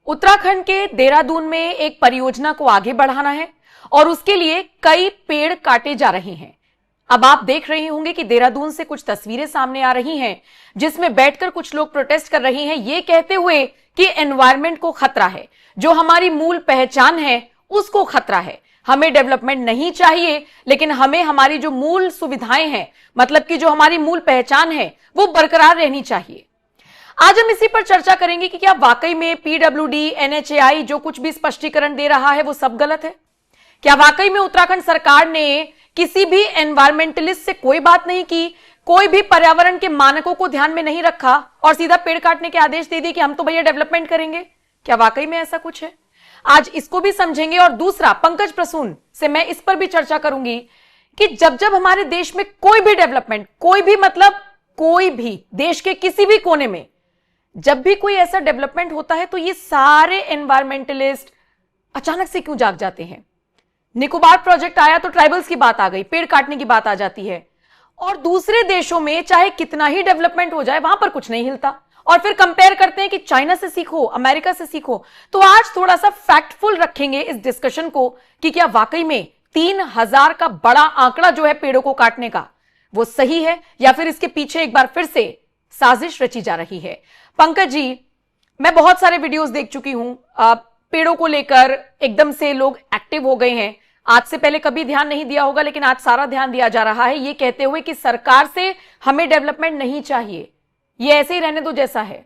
उत्तराखंड के देहरादून में एक परियोजना को आगे बढ़ाना है और उसके लिए कई पेड़ काटे जा रहे हैं। अब आप देख रहे होंगे कि देहरादून से कुछ तस्वीरें सामने आ रही हैं जिसमें बैठकर कुछ लोग प्रोटेस्ट कर रहे हैं, ये कहते हुए कि एनवायरनमेंट को खतरा है, जो हमारी मूल पहचान है उसको खतरा है। हमें डेवलपमेंट नहीं चाहिए, लेकिन हमें हमारी जो मूल सुविधाएं हैं, मतलब कि जो हमारी मूल पहचान है, वो बरकरार रहनी चाहिए। आज हम इसी पर चर्चा करेंगे कि क्या वाकई में पीडब्ल्यूडी, एनएचएआई जो कुछ भी स्पष्टीकरण दे रहा है वो सब गलत है? क्या वाकई में उत्तराखंड सरकार ने किसी भी एनवायरमेंटलिस्ट से कोई बात नहीं की, कोई भी पर्यावरण के मानकों को ध्यान में नहीं रखा और सीधा पेड़ काटने के आदेश दे दिए कि हम तो भैया डेवलपमेंट करेंगे? क्या वाकई में ऐसा कुछ है? आज इसको भी समझेंगे। और दूसरा, पंकज प्रसून से मैं इस पर भी चर्चा करूंगी कि जब जब हमारे देश में कोई भी डेवलपमेंट, कोई भी मतलब कोई भी देश के किसी भी कोने में जब भी कोई ऐसा डेवलपमेंट होता है तो ये सारे एनवायरमेंटलिस्ट अचानक से क्यों जाग जाते हैं? निकोबार प्रोजेक्ट आया तो ट्राइबल्स की बात आ गई, पेड़ काटने की बात आ जाती है। और दूसरे देशों में चाहे कितना ही डेवलपमेंट हो जाए, वहां पर कुछ नहीं हिलता और फिर कंपेयर करते हैं कि चाइना से सीखो, अमेरिका से सीखो। तो आज थोड़ा सा फैक्टफुल रखेंगे इस डिस्कशन को कि क्या वाकई में 3000 का बड़ा आंकड़ा जो है पेड़ों को काटने का, वो सही है या फिर इसके पीछे एक बार फिर से साजिश रची जा रही है। पंकज जी, मैं बहुत सारे वीडियोस देख चुकी हूं, पेड़ों को लेकर एकदम से लोग एक्टिव हो गए हैं। आज से पहले कभी ध्यान नहीं दिया होगा, लेकिन आज सारा ध्यान दिया जा रहा है, ये कहते हुए कि सरकार से हमें डेवलपमेंट नहीं चाहिए, ये ऐसे ही रहने दो जैसा है।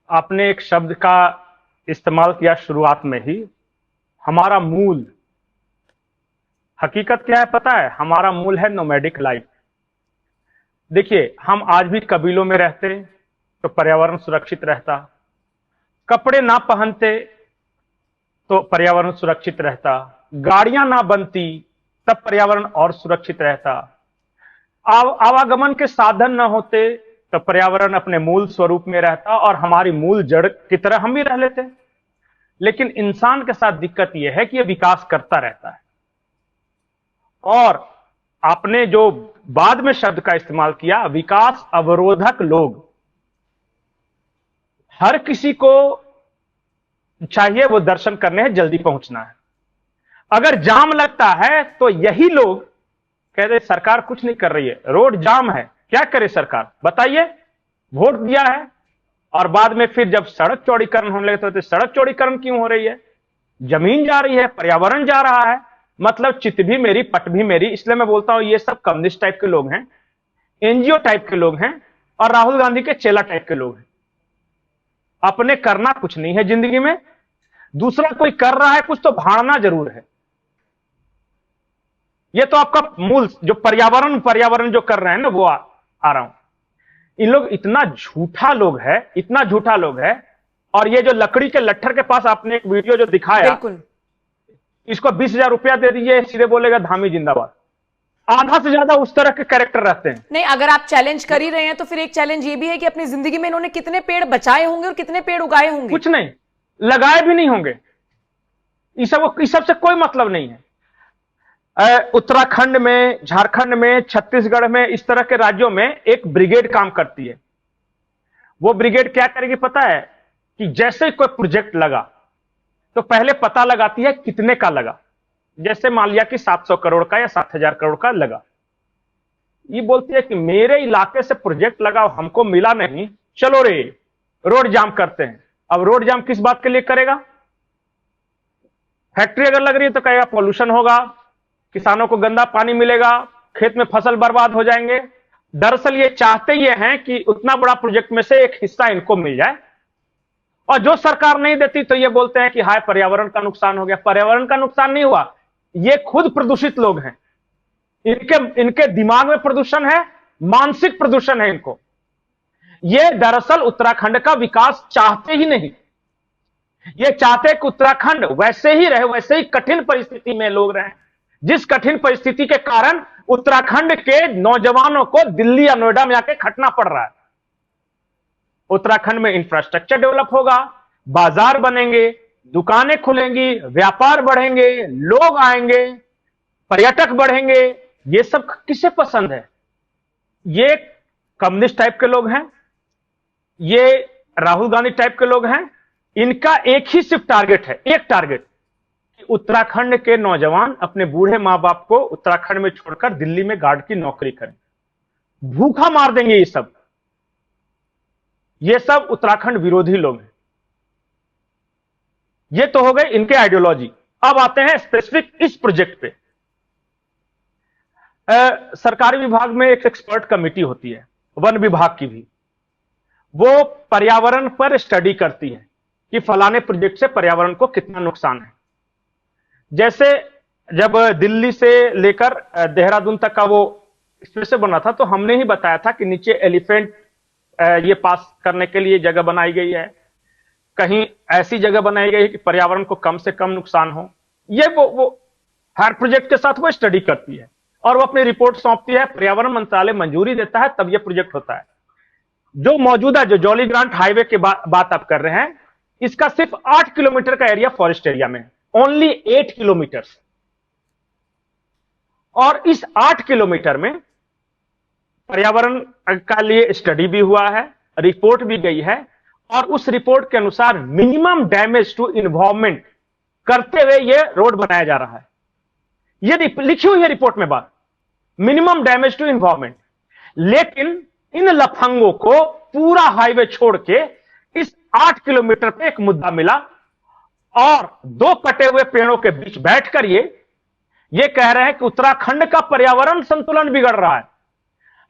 आपने एक शब्द का इस्तेमाल किया शुरुआत में ही, हमारा मूल। हकीकत क्या है पता है? हमारा मूल है नोमैडिक लाइफ। देखिए, हम आज भी कबीलों में रहते तो पर्यावरण सुरक्षित रहता, कपड़े ना पहनते तो पर्यावरण सुरक्षित रहता, गाड़ियां ना बनती तब पर्यावरण और सुरक्षित रहता, आवागमन के साधन ना होते तो पर्यावरण अपने मूल स्वरूप में रहता और हमारी मूल जड़ की तरह हम भी रह लेते। लेकिन इंसान के साथ दिक्कत यह है कि यह विकास करता रहता है। और आपने जो बाद में शब्द का इस्तेमाल किया, विकास अवरोधक लोग, हर किसी को चाहिए वो दर्शन करने है, जल्दी पहुंचना है। अगर जाम लगता है तो यही लोग कहते सरकार कुछ नहीं कर रही है, रोड जाम है, क्या करे सरकार बताइए? वोट दिया है और बाद में फिर जब सड़क चौड़ीकरण होने लगे तो सड़क चौड़ीकरण क्यों हो रही है? जमीन जा रही है, पर्यावरण जा रहा है, मतलब चित भी मेरी पट भी मेरी। इसलिए मैं बोलता हूं ये सब कम्युनिस्ट टाइप के लोग हैं, एनजीओ टाइप के लोग हैं और राहुल गांधी के चेला टाइप के लोग हैं। अपने करना कुछ नहीं है जिंदगी में, दूसरा कोई कर रहा है कुछ तो भाड़ना जरूर है। ये तो आपका मूल जो पर्यावरण जो कर रहे हैं ना, वो आ रहा हूं। इन लोग इतना झूठा लोग है, इतना झूठा लोग है। और ये जो लकड़ी के लट्ठर के पास आपने एक वीडियो जो दिखाया, बिल्कुल इसको 20,000 रुपया दे दीजिए, सीधे बोलेगा धामी जिंदाबाद। आधा से ज्यादा उस तरह के कैरेक्टर रहते हैं। नहीं, अगर आप चैलेंज कर ही रहे हैं तो फिर एक चैलेंज ये भी है कि अपनी जिंदगी में इन्होंने कितने पेड़ बचाए होंगे और कितने पेड़ उगाए होंगे? कुछ नहीं, लगाए भी नहीं होंगे। इस सब से कोई मतलब नहीं है। उत्तराखंड में, झारखंड में, छत्तीसगढ़ में, इस तरह के राज्यों में एक ब्रिगेड काम करती है। वो ब्रिगेड क्या करेगी पता है? कि जैसे कोई प्रोजेक्ट लगा तो पहले पता लगाती है कितने का लगा। जैसे मान लिया कि 700 करोड़ का या 7,000 करोड़ का लगा, ये बोलती है कि मेरे इलाके से प्रोजेक्ट लगा, हमको मिला नहीं, चलो रे रोड जाम करते हैं। अब रोड जाम किस बात के लिए करेगा? फैक्ट्री अगर लग रही है तो कहेगा पॉल्यूशन होगा, किसानों को गंदा पानी मिलेगा, खेत में फसल बर्बाद हो जाएंगे। दरअसल ये चाहते ये हैं कि उतना बड़ा प्रोजेक्ट में से एक हिस्सा इनको मिल जाए, और जो सरकार नहीं देती तो ये बोलते हैं कि हाय पर्यावरण का नुकसान हो गया। पर्यावरण का नुकसान नहीं हुआ, ये खुद प्रदूषित लोग हैं। इनके दिमाग में प्रदूषण है, मानसिक प्रदूषण है इनको। ये दरअसल उत्तराखंड का विकास चाहते ही नहीं। ये चाहते कि उत्तराखंड वैसे ही रहे, वैसे ही कठिन परिस्थिति में लोग रहें, जिस कठिन परिस्थिति के कारण उत्तराखंड के नौजवानों को दिल्ली या नोएडा में आके खटना पड़ रहा है। उत्तराखंड में इंफ्रास्ट्रक्चर डेवलप होगा, बाजार बनेंगे, दुकानें खुलेंगी, व्यापार बढ़ेंगे, लोग आएंगे, पर्यटक बढ़ेंगे। ये सब किसे पसंद है? ये कम्युनिस्ट टाइप के लोग हैं, ये राहुल गांधी टाइप के लोग हैं, इनका एक ही सिर्फ टारगेट है, एक टारगेट, कि उत्तराखंड के नौजवान अपने बूढ़े मां बाप को उत्तराखंड में छोड़कर दिल्ली में गार्ड की नौकरी करें। भूखा मार देंगे ये सब उत्तराखंड विरोधी लोग हैं। ये तो हो गए इनके आइडियोलॉजी। अब आते हैं स्पेसिफिक इस प्रोजेक्ट पे। सरकारी विभाग में एक एक्सपर्ट कमेटी होती है, वन विभाग की भी, वो पर्यावरण पर स्टडी करती है कि फलाने प्रोजेक्ट से पर्यावरण को कितना नुकसान है। जैसे जब दिल्ली से लेकर देहरादून तक का वो एक्सप्रेसवे बना था, तो हमने ही बताया था कि नीचे एलिफेंट ये पास करने के लिए जगह बनाई गई है, कहीं ऐसी जगह बनाई गई है कि पर्यावरण को कम से कम नुकसान हो। ये वो हर प्रोजेक्ट के साथ वो स्टडी करती है और वो अपनी रिपोर्ट सौंपती है, पर्यावरण मंत्रालय मंजूरी देता है, तब ये प्रोजेक्ट होता है। जो मौजूदा जो जॉली ग्रांट हाईवे के बात आप कर रहे हैं, इसका सिर्फ 8 किलोमीटर का एरिया फॉरेस्ट एरिया में है, ओनली 8 किलोमीटर। और इस 8 किलोमीटर में पर्यावरण का लिए स्टडी भी हुआ है, रिपोर्ट भी गई है, और उस रिपोर्ट के अनुसार मिनिमम डैमेज टू इन्वायरमेंट करते हुए यह रोड बनाया जा रहा है। ये लिखी हुई है रिपोर्ट में बात, मिनिमम डैमेज टू इन्वायरमेंट। लेकिन इन लफंगों को पूरा हाईवे छोड़ के इस 8 किलोमीटर पे एक मुद्दा मिला और 2 कटे हुए पेड़ों के बीच बैठकर ये कह रहे हैं कि उत्तराखंड का पर्यावरण संतुलन बिगड़ रहा है।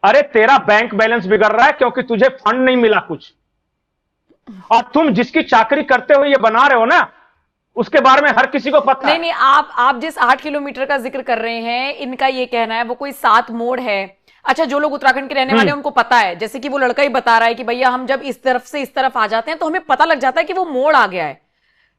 अरे तेरा बैंक बैलेंस बिगड़ रहा है क्योंकि तुझे फंड नहीं मिला कुछ, और तुम जिसकी चाकरी करते हुए ये बना रहे हो ना, उसके बारे में हर किसी को पता है। नहीं, आप जिस 8 किलोमीटर का जिक्र कर रहे हैं, इनका ये कहना है वो कोई 7 मोड़ है। अच्छा, जो लोग उत्तराखंड के रहने वाले हैं उनको पता है, जैसे कि वो लड़का ही बता रहा है कि भैया हम जब इस तरफ से इस तरफ आ जाते हैं तो हमें पता लग जाता है कि वो मोड़ आ गया है,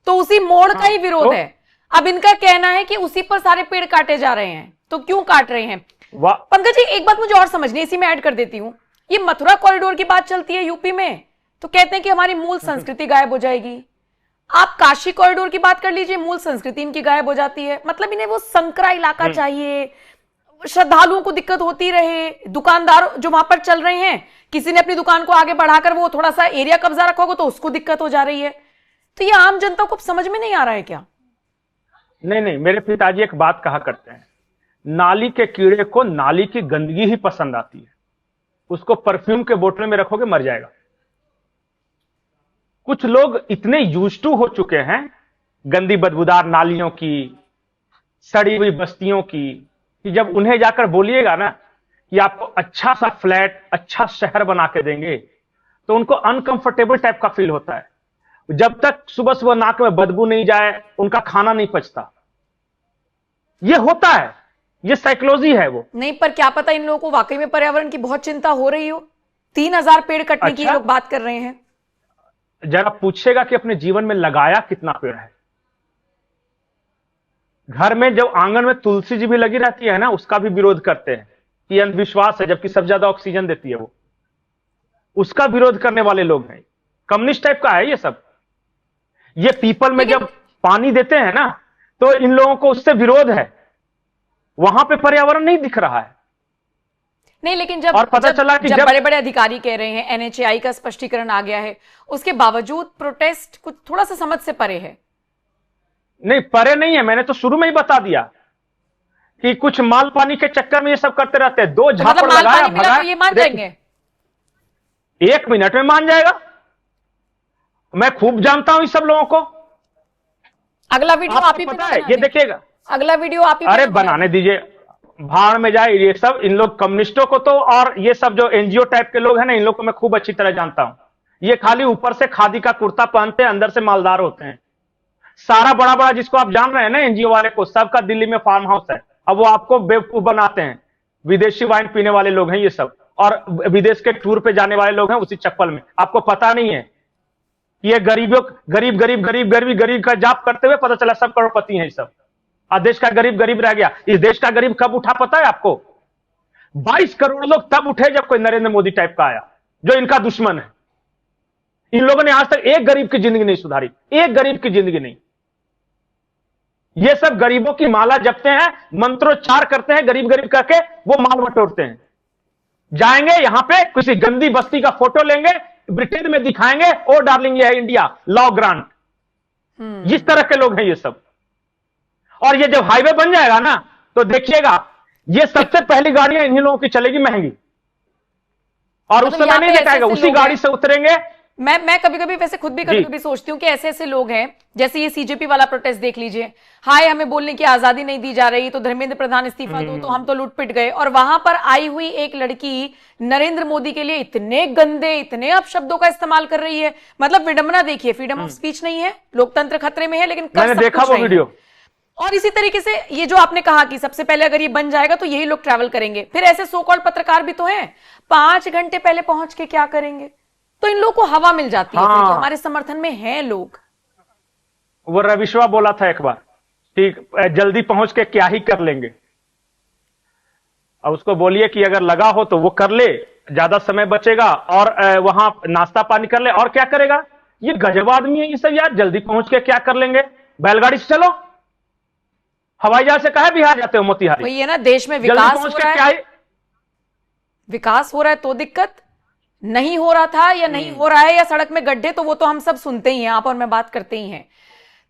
तो उसी मोड़ का ही विरोध है। अब इनका कहना है कि उसी पर सारे पेड़ काटे जा रहे हैं, तो क्यों काट रहे हैं? पंकज जी, एक बात मुझे और समझनी है, इसी में ऐड कर देती हूं। ये मथुरा कॉरिडोर की बात चलती है यूपी में, तो कहते हैं कि हमारी मूल संस्कृति गायब हो जाएगी। आप काशी कॉरिडोर की बात कर लीजिए, मूल संस्कृति इनकी गायब हो जाती है। मतलब इन्हें वो संकरा इलाका चाहिए, श्रद्धालुओं को दिक्कत होती रहे, दुकानदार जो वहां पर चल रहे हैं, किसी ने अपनी दुकान को आगे बढ़ाकर वो थोड़ा सा एरिया कब्जा रखा होगा तो उसको दिक्कत हो जा रही है। तो ये आम जनता को समझ में नहीं आ रहा है क्या? नहीं, मेरे पिताजी एक बात कहा करते हैं, नाली के कीड़े को नाली की गंदगी ही पसंद आती है, उसको परफ्यूम के बोतल में रखोगे मर जाएगा। कुछ लोग इतने यूज्ड टू हो चुके हैं गंदी बदबूदार नालियों की, सड़ी हुई बस्तियों की, कि जब उन्हें जाकर बोलिएगा ना कि आपको अच्छा सा फ्लैट, अच्छा शहर बना के देंगे, तो उनको अनकंफर्टेबल टाइप का फील होता है। जब तक सुबह सुबह नाक में बदबू नहीं जाए, उनका खाना नहीं पचता। ये होता है, ये साइकोलॉजी है वो। नहीं, पर क्या पता इन लोगों को वाकई में पर्यावरण की बहुत चिंता हो रही हो। 3000 पेड़ कटने की लोग बात कर रहे हैं। जरा पूछेगा कि अपने जीवन में लगाया कितना पेड़ है। घर में जब आंगन में तुलसी जी भी लगी रहती है ना, उसका भी विरोध करते हैं कि अंधविश्वास है, जबकि सबसे ज्यादा ऑक्सीजन देती है वो। उसका विरोध करने वाले लोग हैं, कम्युनिस्ट टाइप का है ये सब। ये पीपल में जब पानी देते हैं ना, तो इन लोगों को उससे विरोध है, वहां पे पर्यावरण नहीं दिख रहा है। नहीं, लेकिन जब बड़े बड़े अधिकारी कह रहे हैं, एनएचएआई का स्पष्टीकरण आ गया है, उसके बावजूद प्रोटेस्ट कुछ थोड़ा सा समझ से परे है। नहीं, परे नहीं है, मैंने तो शुरू में ही बता दिया कि कुछ माल पानी के चक्कर में ये सब करते रहते हैं। 2 झापड़ लगाया, भगा, तो ये मान जाएंगे? 1 मिनट में मान जाएगा। मैं खूब जानता हूं इस सब लोगों को। अगला वीडियो आप ही पता है, ये देखिएगा, अगला वीडियो आप ही। अरे बनाने दीजिए, भाड़ में जाए ये सब। इन लोग कम्युनिस्टों को तो, और ये सब जो एनजीओ टाइप के लोग हैं ना, इन लोग को मैं खूब अच्छी तरह जानता हूं। ये खाली ऊपर से खादी का कुर्ता पहनते हैं, अंदर से मालदार होते हैं। सारा बड़ा बड़ा जिसको आप जान रहे हैं ना एनजीओ वाले को, सबका दिल्ली में फार्म हाउस है। अब वो आपको बेवकूफ बनाते हैं। विदेशी वाइन पीने वाले लोग हैं ये सब, और विदेश के टूर पे जाने वाले लोग हैं उसी चप्पल में। आपको पता नहीं है ये गरीब का जाप करते हुए पता चला सब करोड़पति हैं ये सब। और देश का गरीब गरीब रह गया। इस देश का गरीब कब उठा पता है आपको? 22 करोड़ लोग तब उठे जब कोई नरेंद्र मोदी टाइप का आया, जो इनका दुश्मन है। इन लोगों ने आज तक एक गरीब की जिंदगी नहीं सुधारी, एक गरीब की जिंदगी नहीं। ये सब गरीबों की माला जपते हैं, मंत्रोच्चार करते हैं, गरीब गरीब करके वो माल बटोरते हैं। जाएंगे यहां पे किसी गंदी बस्ती का फोटो लेंगे, ब्रिटेन में दिखाएंगे, ओ डार्लिंग ये है इंडिया, लॉ ग्रांट। जिस तरह के लोग हैं ये सब। और ये जब हाईवे बन जाएगा ना, तो देखिएगा ये सबसे पहली गाड़ियां इन्हीं लोगों की चलेगी महंगी, और उस समय नहीं दिखाएगा, उसी गाड़ी से उतरेंगे। मैं कभी कभी वैसे खुद भी कभी कभी सोचती हूँ कि ऐसे ऐसे लोग हैं, जैसे ये सीजेपी वाला प्रोटेस्ट देख लीजिए, हाय हमें बोलने की आजादी नहीं दी जा रही, तो धर्मेंद्र प्रधान इस्तीफा दो, तो हम तो लूट पिट गए। और वहां पर आई हुई एक लड़की नरेंद्र मोदी के लिए इतने गंदे, इतने अपशब्दों का इस्तेमाल कर रही है। मतलब विडंबना देखिए, फ्रीडम ऑफ स्पीच नहीं है, लोकतंत्र खतरे में है, लेकिन मैंने देखा वो वीडियो। और इसी तरीके से ये जो आपने कहा कि सबसे पहले अगर ये बन जाएगा तो यही लोग ट्रैवल करेंगे, फिर ऐसे सो कॉल्ड पत्रकार भी तो हैं, 5 घंटे पहले पहुंच के क्या करेंगे? तो इन लोगों को हवा मिल जाती है, फिर हमारे समर्थन में हैं लोग। वो रविश्वा बोला था एक बार, ठीक, जल्दी पहुंच के क्या ही कर लेंगे। अब उसको बोलिए कि अगर लगा हो तो वो कर ले, ज्यादा समय बचेगा, और वहां नाश्ता पानी कर ले, और क्या करेगा? ये गजब आदमी है ये सब यार, जल्दी पहुंच के क्या कर लेंगे? बैलगाड़ी से चलो, हवाई जहाज से कहा बिहार जाते हो मोतिहारी? वही है ना, देश में विकास हो रहा है, विकास हो रहा है तो दिक्कत नहीं हो रहा था या नहीं हो रहा है, या सड़क में गड्ढे, तो वो तो हम सब सुनते ही हैं, आप और मैं बात करते ही हैं।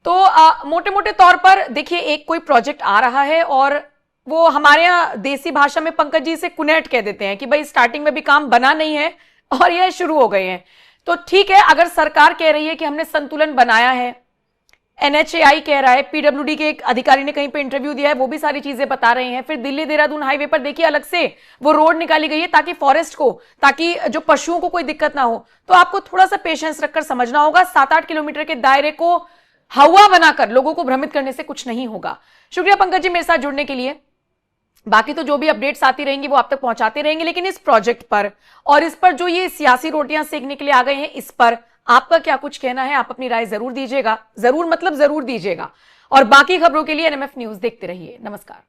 तो मोटे मोटे तौर पर देखिए, एक कोई प्रोजेक्ट आ रहा है और वो हमारे यहाँ देसी भाषा में पंकज जी से कुनेट कह देते हैं कि भाई स्टार्टिंग में भी काम बना नहीं है और ये शुरू हो गए हैं। तो ठीक है, अगर सरकार कह रही है कि हमने संतुलन बनाया है, NHAI कह रहा है, PWD के एक अधिकारी ने कहीं पे इंटरव्यू दिया है, वो भी सारी चीजें बता रहे हैं। फिर दिल्ली देहरादून हाईवे पर देखिए अलग से वो रोड निकाली गई है ताकि फॉरेस्ट को, ताकि जो पशुओं को कोई दिक्कत ना हो। तो आपको थोड़ा सा पेशेंस रखकर समझना होगा, 7-8 किलोमीटर के दायरे को हवा बनाकर लोगों को भ्रमित करने से कुछ नहीं होगा। शुक्रिया पंकज जी मेरे साथ जुड़ने के लिए। बाकी तो जो भी अपडेट्स आती रहेंगी वो आप तक पहुंचाते रहेंगे, लेकिन इस प्रोजेक्ट पर और इस पर जो ये सियासी रोटियां सेकने के लिए आ गए हैं, इस पर आपका क्या कुछ कहना है? आप अपनी राय जरूर दीजिएगा, जरूर मतलब जरूर दीजिएगा। और बाकी खबरों के लिए NMF न्यूज देखते रहिए। नमस्कार।